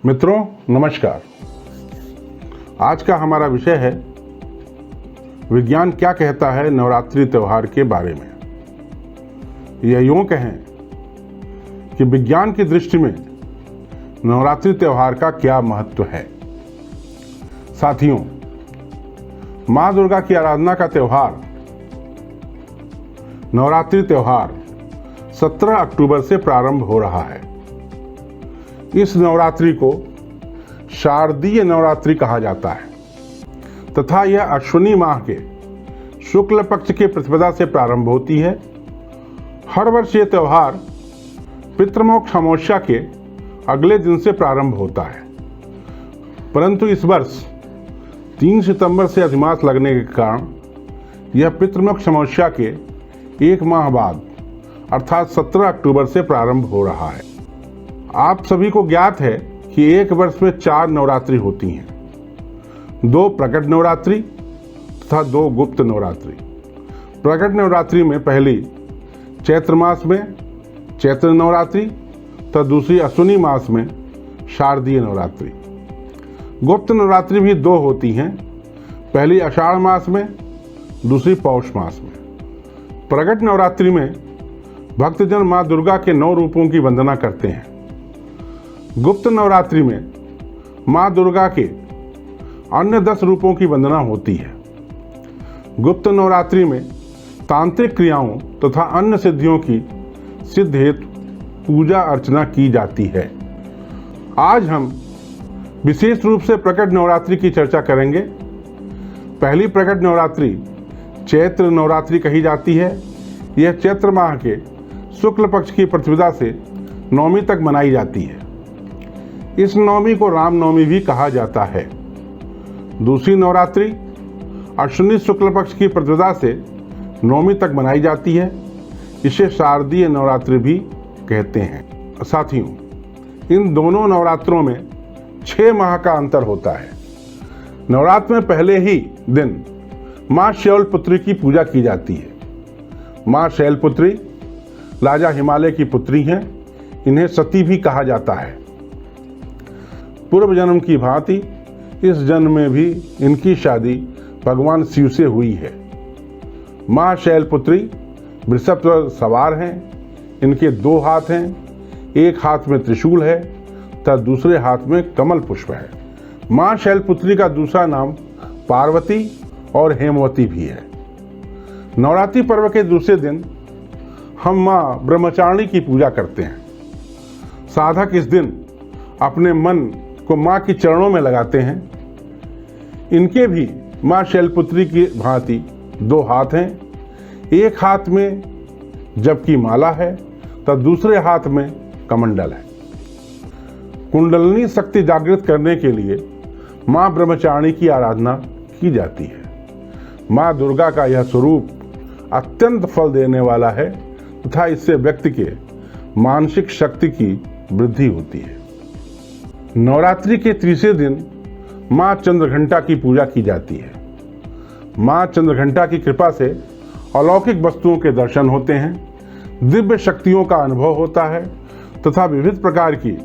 मित्रों नमस्कार। आज का हमारा विषय है विज्ञान क्या कहता है नवरात्रि त्योहार के बारे में। यह यूं कहें कि विज्ञान की दृष्टि में नवरात्रि त्योहार का क्या महत्व है। साथियों, मां दुर्गा की आराधना का त्योहार नवरात्रि त्योहार 17 अक्टूबर से प्रारंभ हो रहा है। इस नवरात्रि को शारदीय नवरात्रि कहा जाता है तथा यह अश्विनी माह के शुक्ल पक्ष के प्रतिपदा से प्रारंभ होती है। हर वर्ष ये त्योहार पितृमोक्ष अमावस्या के अगले दिन से प्रारंभ होता है, परंतु इस वर्ष 3 सितंबर से अधिमास लगने के कारण यह पितृमोक्ष अमावस्या के एक माह बाद अर्थात 17 अक्टूबर से प्रारंभ हो रहा है। आप सभी को ज्ञात है कि एक वर्ष में 4 नवरात्रि होती हैं, 2 प्रकट नवरात्रि तथा 2 गुप्त नवरात्रि। प्रकट नवरात्रि में पहली चैत्र मास में चैत्र नवरात्रि तथा दूसरी अश्विनी मास में शारदीय नवरात्रि। गुप्त नवरात्रि भी 2 होती हैं, पहली आषाढ़ मास में दूसरी पौष मास में। प्रकट नवरात्रि में भक्तजन मां दुर्गा के 9 रूपों की वंदना करते हैं। गुप्त नवरात्रि में मां दुर्गा के अन्य 10 रूपों की वंदना होती है। गुप्त नवरात्रि में तांत्रिक क्रियाओं तथा अन्य सिद्धियों की सिद्ध हेतु पूजा अर्चना की जाती है। आज हम विशेष रूप से प्रकट नवरात्रि की चर्चा करेंगे। पहली प्रकट नवरात्रि चैत्र नवरात्रि कही जाती है। यह चैत्र माह के शुक्ल पक्ष की प्रतिपदा से नवमी तक मनाई जाती है। इस नवमी को रामनवमी भी कहा जाता है। दूसरी नवरात्रि अश्विनी शुक्ल पक्ष की प्रतिपदा से नवमी तक मनाई जाती है। इसे शारदीय नवरात्रि भी कहते हैं। साथियों, इन दोनों नवरात्रों में 6 माह का अंतर होता है। नवरात्र में पहले ही दिन मां शैलपुत्री की पूजा की जाती है। मां शैलपुत्री राजा हिमालय की पुत्री हैं। इन्हें सती भी कहा जाता है। पूर्व जन्म की भांति इस जन्म में भी इनकी शादी भगवान शिव से हुई है। मां शैलपुत्री वृषभ पर सवार हैं। इनके 2 हाथ हैं, एक हाथ में त्रिशूल है तथा दूसरे हाथ में कमल पुष्प है। मां शैलपुत्री का दूसरा नाम पार्वती और हेमवती भी है। नवरात्रि पर्व के दूसरे दिन हम मां ब्रह्मचारिणी की पूजा करते हैं। साधक इस दिन अपने मन को मां के चरणों में लगाते हैं। इनके भी मां शैलपुत्री की भांति 2 हाथ हैं, एक हाथ में जप की माला है तथा दूसरे हाथ में कमंडल है। कुंडलिनी शक्ति जागृत करने के लिए मां ब्रह्मचारिणी की आराधना की जाती है। मां दुर्गा का यह स्वरूप अत्यंत फल देने वाला है तथा इससे व्यक्ति के मानसिक शक्ति की वृद्धि होती है। नवरात्रि के तीसरे दिन मां चंद्रघंटा की पूजा की जाती है। मां चंद्रघंटा की कृपा से अलौकिक वस्तुओं के दर्शन होते हैं, दिव्य शक्तियों का अनुभव होता है तथा विविध प्रकार की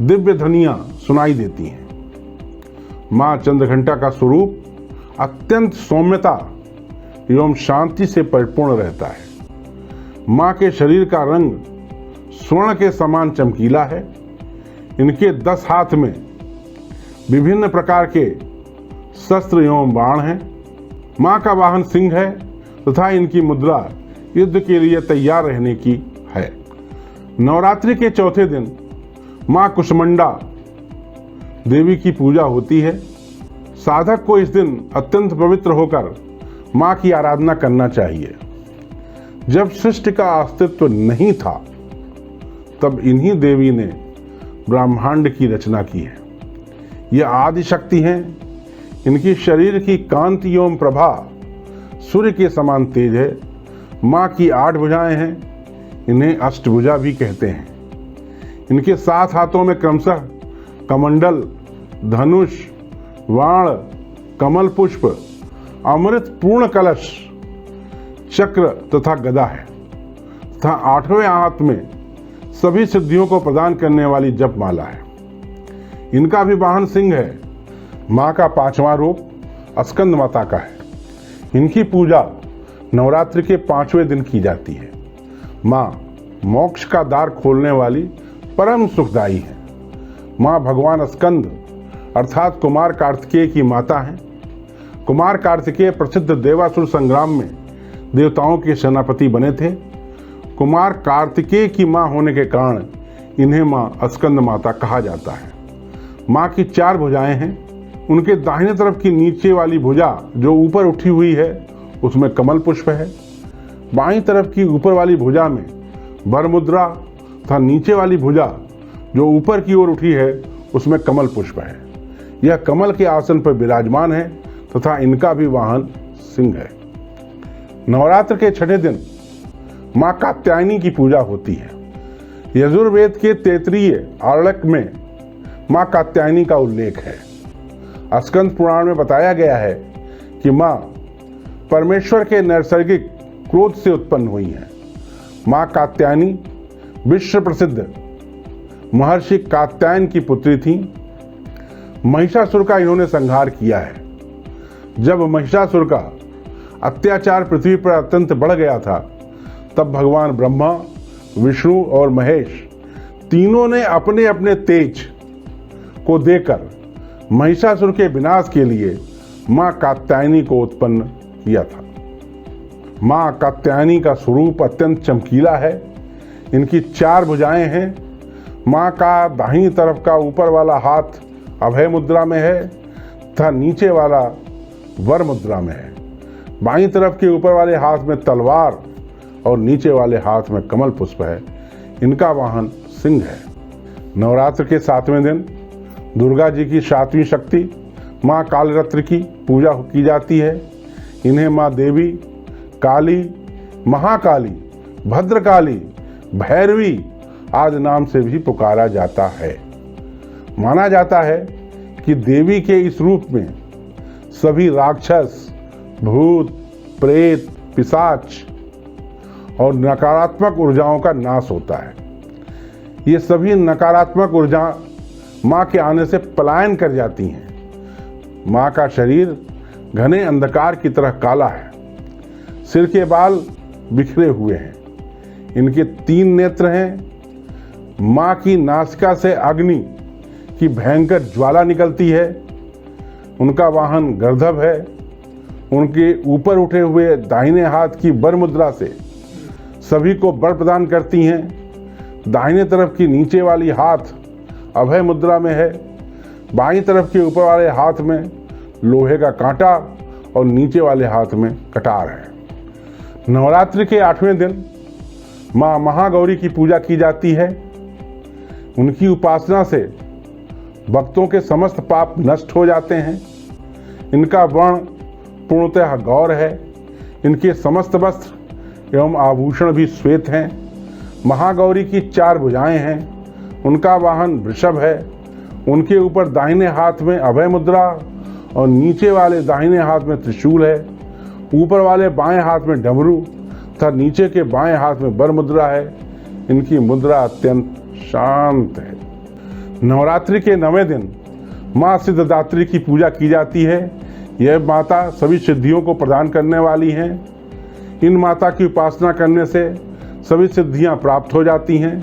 दिव्य ध्वनियां सुनाई देती हैं। मां चंद्रघंटा का स्वरूप अत्यंत सौम्यता एवं शांति से परिपूर्ण रहता है। मां के शरीर का रंग स्वर्ण के समान चमकीला है। इनके 10 हाथ में विभिन्न प्रकार के शस्त्र एवं बाण हैं। मां का वाहन सिंह है तथा इनकी मुद्रा युद्ध के लिए तैयार रहने की है। नवरात्रि के चौथे दिन मां कुष्मांडा देवी की पूजा होती है। साधक को इस दिन अत्यंत पवित्र होकर मां की आराधना करना चाहिए। जब सृष्टि का अस्तित्व नहीं था तब इन्हीं देवी ने ब्रह्मांड की रचना की है। यह आदि शक्ति हैं। इनकी शरीर की कांति एवं प्रभा सूर्य के समान तेज है। मां की 8 भुजाएं हैं। इन्हें अष्टभुजा भी कहते हैं। इनके 7 हाथों में क्रमशः कमंडल, धनुष, वाण, कमल पुष्प, अमृत पूर्ण कलश, चक्र तथा गदा है तथा 8वें हाथ में सभी सिद्धियों को प्रदान करने वाली जप माला है। इनका भी वाहन सिंह है। माँ का 5वां रूप स्कंद माता का है। इनकी पूजा नवरात्रि के 5वें दिन की जाती है। माँ मोक्ष का द्वार खोलने वाली परम सुखदायी है। माँ भगवान स्कंद अर्थात कुमार कार्तिकेय की माता हैं। कुमार कार्तिकेय प्रसिद्ध देवासुर संग्राम में देवताओं के सेनापति बने थे। कुमार कार्तिकेय की माँ होने के कारण इन्हें माँ स्कंद माता कहा जाता है। माँ की 4 भुजाएं हैं। उनके दाहिने तरफ की नीचे वाली भुजा जो ऊपर उठी हुई है उसमें कमल पुष्प है। बाईं तरफ की ऊपर वाली भुजा में वर मुद्रा तथा नीचे वाली भुजा जो ऊपर की ओर उठी है उसमें कमल पुष्प है। यह कमल के आसन पर विराजमान है तथा इनका भी वाहन सिंह है। नवरात्र के 6ठे दिन माँ कात्यायनी की पूजा होती है। यजुर्वेद के 33 आरण्यक में माँ कात्यायनी का उल्लेख है। स्कंद पुराण में बताया गया है कि माँ परमेश्वर के नैसर्गिक क्रोध से उत्पन्न हुई हैं। माँ कात्यायनी विश्व प्रसिद्ध महर्षि कात्यायन की पुत्री थी। महिषासुर का इन्होंने संहार किया है। जब महिषासुर का अत्याचार पृथ्वी पर अत्यंत बढ़ गया था तब भगवान ब्रह्मा, विष्णु और महेश तीनों ने अपने अपने तेज को देकर महिषासुर के विनाश के लिए माँ कात्यायनी को उत्पन्न किया था। माँ कात्यायनी का स्वरूप अत्यंत चमकीला है। इनकी 4 भुजाएं हैं। माँ का दाहिनी तरफ का ऊपर वाला हाथ अभय मुद्रा में है तथा नीचे वाला वर मुद्रा में है। बाईं तरफ के ऊपर वाले हाथ में तलवार और नीचे वाले हाथ में कमल पुष्प है। इनका वाहन सिंह है। नवरात्र के 7वें दिन दुर्गा जी की 7वीं शक्ति माँ कालरात्रि की पूजा की जाती है। इन्हें माँ देवी, काली, महाकाली, भद्रकाली, भैरवी आदि नाम से भी पुकारा जाता है। माना जाता है कि देवी के इस रूप में सभी राक्षस, भूत, प्रेत, पिशाच और नकारात्मक ऊर्जाओं का नाश होता है। ये सभी नकारात्मक ऊर्जा माँ के आने से पलायन कर जाती हैं। माँ का शरीर घने अंधकार की तरह काला है। सिर के बाल बिखरे हुए हैं। इनके 3 नेत्र हैं। माँ की नासिका से अग्नि की भयंकर ज्वाला निकलती है। उनका वाहन गर्दभ है। उनके ऊपर उठे हुए दाहिने हाथ की वर मुद्रा से सभी को बल प्रदान करती हैं। दाहिने तरफ की नीचे वाली हाथ अभय मुद्रा में है। बाईं तरफ के ऊपर वाले हाथ में लोहे का कांटा और नीचे वाले हाथ में कटार है। नवरात्रि के 8वें दिन माँ महागौरी की पूजा की जाती है। उनकी उपासना से भक्तों के समस्त पाप नष्ट हो जाते हैं। इनका वर्ण पूर्णतः गौर है। इनके समस्त वस्त्र एवं आभूषण भी श्वेत हैं। महागौरी की 4 भुजाएं हैं। उनका वाहन वृषभ है। उनके ऊपर दाहिने हाथ में अभय मुद्रा और नीचे वाले दाहिने हाथ में त्रिशूल है। ऊपर वाले बाएं हाथ में डमरू तथा नीचे के बाएं हाथ में वर मुद्रा है। इनकी मुद्रा अत्यंत शांत है। नवरात्रि के 9वें दिन माँ सिद्धदात्री की पूजा की जाती है। यह माता सभी सिद्धियों को प्रदान करने वाली हैं। इन माता की उपासना करने से सभी सिद्धियां प्राप्त हो जाती हैं।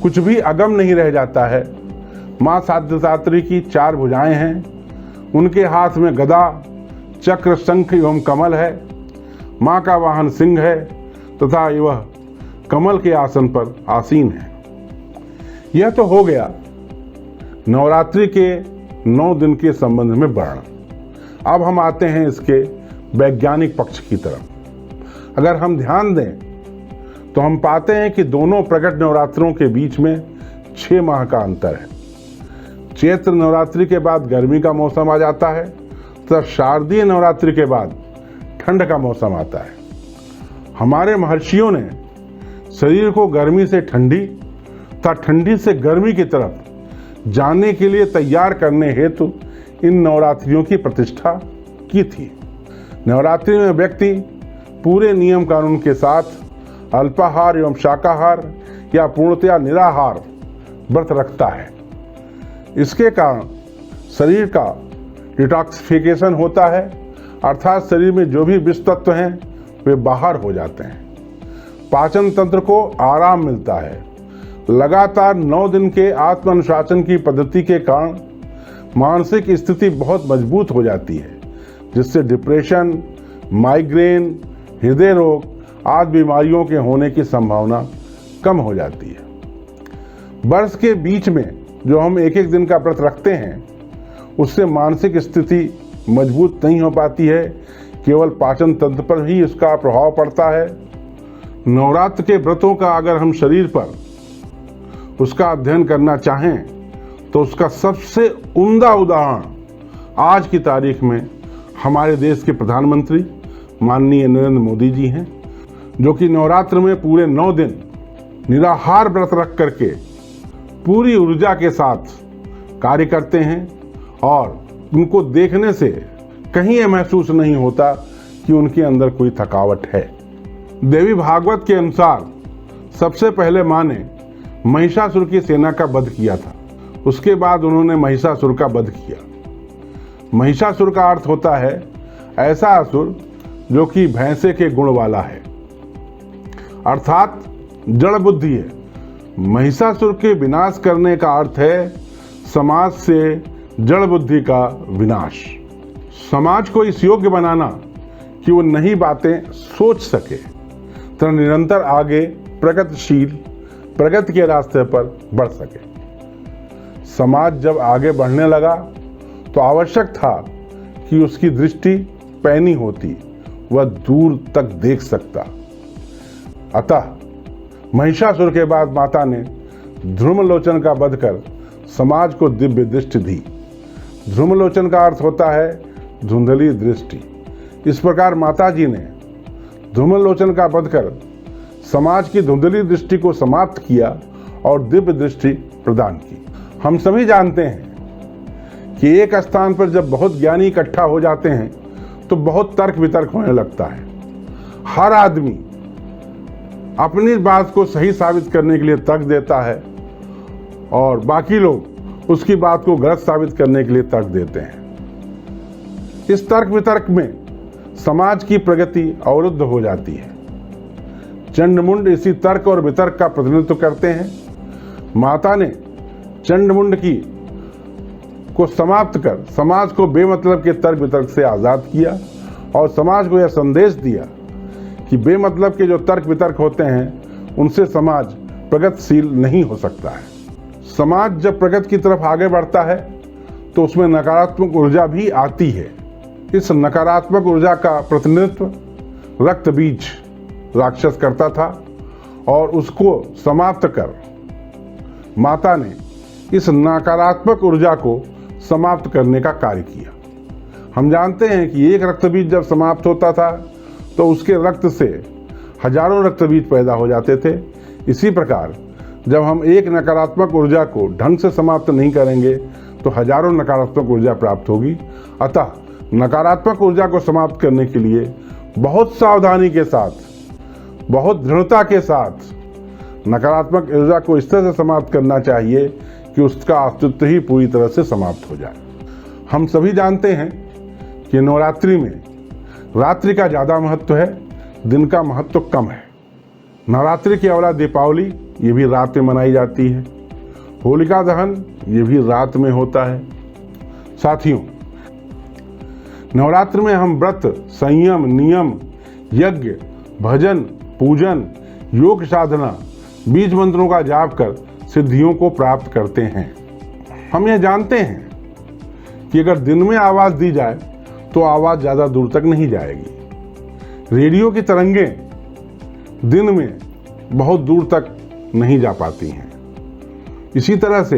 कुछ भी अगम नहीं रह जाता है। माँ सिद्धदात्री की 4 भुजाएं हैं। उनके हाथ में गदा, चक्र, शंख एवं कमल है। माँ का वाहन सिंह है तथा वह कमल के आसन पर आसीन है। यह तो हो गया नवरात्रि के 9 दिन के संबंध में वर्णन। अब हम आते हैं इसके वैज्ञानिक पक्ष की तरफ। अगर हम ध्यान दें तो हम पाते हैं कि दोनों प्रकट नवरात्रों के बीच में 6 माह का अंतर है। चैत्र नवरात्रि के बाद गर्मी का मौसम आ जाता है तथा शारदीय नवरात्रि के बाद ठंड का मौसम आता है। हमारे महर्षियों ने शरीर को गर्मी से ठंडी तथा ठंडी से गर्मी की तरफ जाने के लिए तैयार करने हेतु इन नवरात्रियों की प्रतिष्ठा की थी। नवरात्रि में व्यक्ति पूरे नियम कानून के साथ अल्पाहार एवं शाकाहार या पूर्णतया निराहार व्रत रखता है। इसके कारण शरीर का डिटॉक्सिफिकेशन होता है, अर्थात शरीर में जो भी विष तत्व हैं वे बाहर हो जाते हैं। पाचन तंत्र को आराम मिलता है। लगातार 9 दिन के आत्म अनुशासन की पद्धति के कारण मानसिक स्थिति बहुत मजबूत हो जाती है, जिससे डिप्रेशन, माइग्रेन, हृदय रोग आदि बीमारियों के होने की संभावना कम हो जाती है। वर्ष के बीच में जो हम एक एक दिन का व्रत रखते हैं, उससे मानसिक स्थिति मजबूत नहीं हो पाती है, केवल पाचन तंत्र पर ही इसका प्रभाव पड़ता है। नवरात्र के व्रतों का अगर हम शरीर पर उसका अध्ययन करना चाहें तो उसका सबसे उम्दा उदाहरण आज की तारीख में हमारे देश के प्रधानमंत्री माननीय नरेंद्र मोदी जी हैं, जो कि नवरात्र में पूरे 9 दिन निराहार व्रत रख करके पूरी ऊर्जा के साथ कार्य करते हैं और उनको देखने से कहीं ये महसूस नहीं होता कि उनके अंदर कोई थकावट है। देवी भागवत के अनुसार सबसे पहले मां ने महिषासुर की सेना का वध किया था, उसके बाद उन्होंने महिषासुर का वध किया। महिषासुर का अर्थ होता है ऐसा असुर जो कि भैंसे के गुण वाला है, अर्थात जड़ बुद्धि है। महिषासुर के विनाश करने का अर्थ है समाज से जड़ बुद्धि का विनाश। समाज को इस योग्य बनाना कि वो नई बातें सोच सके, तो निरंतर आगे प्रगतिशील प्रगति के रास्ते पर बढ़ सके। समाज जब आगे बढ़ने लगा तो आवश्यक था कि उसकी दृष्टि पैनी होती, वह दूर तक देख सकता। अतः महिषासुर के बाद माता ने ध्रुमलोचन का वध कर समाज को दिव्य दृष्टि दी। ध्रुमलोचन का अर्थ होता है धुंधली दृष्टि। इस प्रकार माता जी ने ध्रुमलोचन का वध कर समाज की धुंधली दृष्टि को समाप्त किया और दिव्य दृष्टि प्रदान की। हम सभी जानते हैं कि एक स्थान पर जब बहुत ज्ञानी इकट्ठा हो जाते हैं तो बहुत तर्क वितर्क होने लगता है। हर आदमी अपनी बात को सही साबित करने के लिए तर्क देता है और बाकी लोग उसकी बात को गलत साबित करने के लिए तर्क देते हैं। इस तर्क वितर्क में समाज की प्रगति अवरुद्ध हो जाती है। चंडमुंड इसी तर्क और वितर्क का प्रतिनिधित्व करते हैं। माता ने चंडमुंड को समाप्त कर समाज को बेमतलब के तर्क वितर्क से आजाद किया और समाज को यह संदेश दिया कि बेमतलब के जो तर्क वितर्क होते हैं उनसे समाज प्रगतिशील नहीं हो सकता है। समाज जब प्रगति की तरफ आगे बढ़ता है तो उसमें नकारात्मक ऊर्जा भी आती है। इस नकारात्मक ऊर्जा का प्रतिनिधित्व रक्त बीज राक्षस करता था और उसको समाप्त कर माता ने इस नकारात्मक ऊर्जा को समाप्त करने का कार्य किया। हम जानते हैं कि एक रक्त बीज जब समाप्त होता था तो उसके रक्त से हजारों रक्त बीज पैदा हो जाते थे। इसी प्रकार जब हम एक नकारात्मक ऊर्जा को ढंग से समाप्त नहीं करेंगे तो हजारों नकारात्मक ऊर्जा प्राप्त होगी। अतः नकारात्मक ऊर्जा को समाप्त करने के लिए बहुत सावधानी के साथ, बहुत दृढ़ता के साथ नकारात्मक ऊर्जा को इस तरह से समाप्त करना चाहिए कि उसका अस्तित्व ही पूरी तरह से समाप्त हो जाए। हम सभी जानते हैं कि नवरात्रि में रात्रि का ज़्यादा महत्व है, दिन का महत्व कम है। नवरात्रि के अवला दीपावली ये भी रात में मनाई जाती है। होलिका दहन ये भी रात में होता है। साथियों, नवरात्र में हम व्रत, संयम, नियम, यज्ञ, भजन, पूजन, योग साधना, बीज मंत्रों का जाप कर सिद्धियों को प्राप्त करते हैं। हम यह जानते हैं कि अगर दिन में आवाज दी जाए तो आवाज ज्यादा दूर तक नहीं जाएगी। रेडियो की तरंगें दिन में बहुत दूर तक नहीं जा पाती हैं। इसी तरह से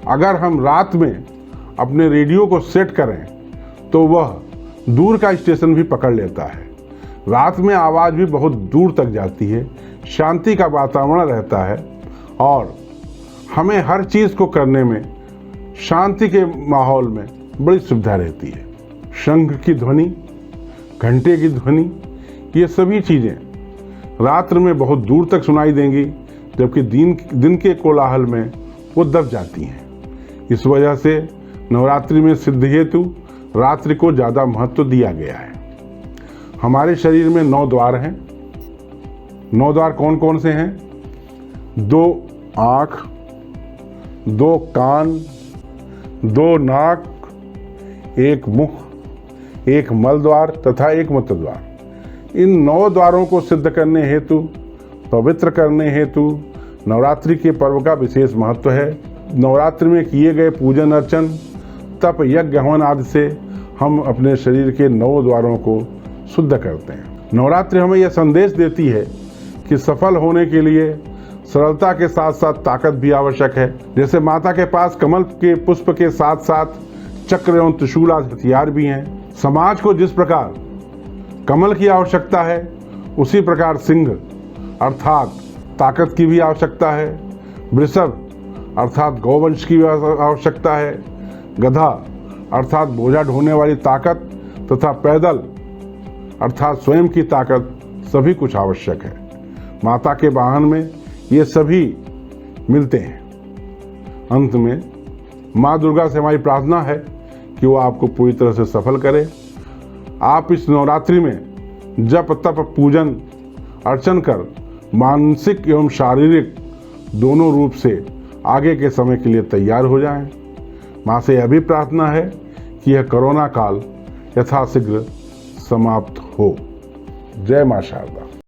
अगर हम रात में अपने रेडियो को सेट करें तो वह दूर का स्टेशन भी पकड़ लेता है। रात में आवाज भी बहुत दूर तक जाती है, शांति का वातावरण रहता है और हमें हर चीज को करने में शांति के माहौल में बड़ी सुविधा रहती है। शंख की ध्वनि, घंटे की ध्वनि, ये सभी चीजें रात्र में बहुत दूर तक सुनाई देंगी, जबकि दिन के कोलाहल में वो दब जाती हैं। इस वजह से नवरात्रि में सिद्धि हेतु रात्रि को ज़्यादा महत्व दिया गया है। हमारे शरीर में 9 द्वार हैं। 9 द्वार कौन कौन से हैं? 2 आँख, 2 कान, 2 नाक, 1 मुख, 1 मल द्वार तथा 1 मूत्र द्वार। इन 9 द्वारों को सिद्ध करने हेतु, पवित्र करने हेतु नवरात्रि के पर्व का विशेष महत्व है। नवरात्रि में किए गए पूजन अर्चन, तप, यज्ञ, हवन आदि से हम अपने शरीर के 9 द्वारों को शुद्ध करते हैं। नवरात्रि हमें यह संदेश देती है कि सफल होने के लिए सरलता के साथ साथ ताकत भी आवश्यक है। जैसे माता के पास कमल के पुष्प के साथ साथ चक्र एवं त्रिशूल आदि हथियार भी हैं। समाज को जिस प्रकार कमल की आवश्यकता है, उसी प्रकार सिंह अर्थात ताकत की भी आवश्यकता है। वृषभ अर्थात गौवंश की आवश्यकता है। गधा अर्थात बोझा ढोने वाली ताकत तथा पैदल अर्थात स्वयं की ताकत, सभी कुछ आवश्यक है। माता के वाहन में ये सभी मिलते हैं। अंत में माँ दुर्गा से हमारी प्रार्थना है कि वो आपको पूरी तरह से सफल करे। आप इस नवरात्रि में जप, तप, पूजन, अर्चन कर मानसिक एवं शारीरिक दोनों रूप से आगे के समय के लिए तैयार हो जाएं। माँ से यह भी प्रार्थना है कि यह कोरोना काल यथाशीघ्र समाप्त हो। जय माँ शारदा।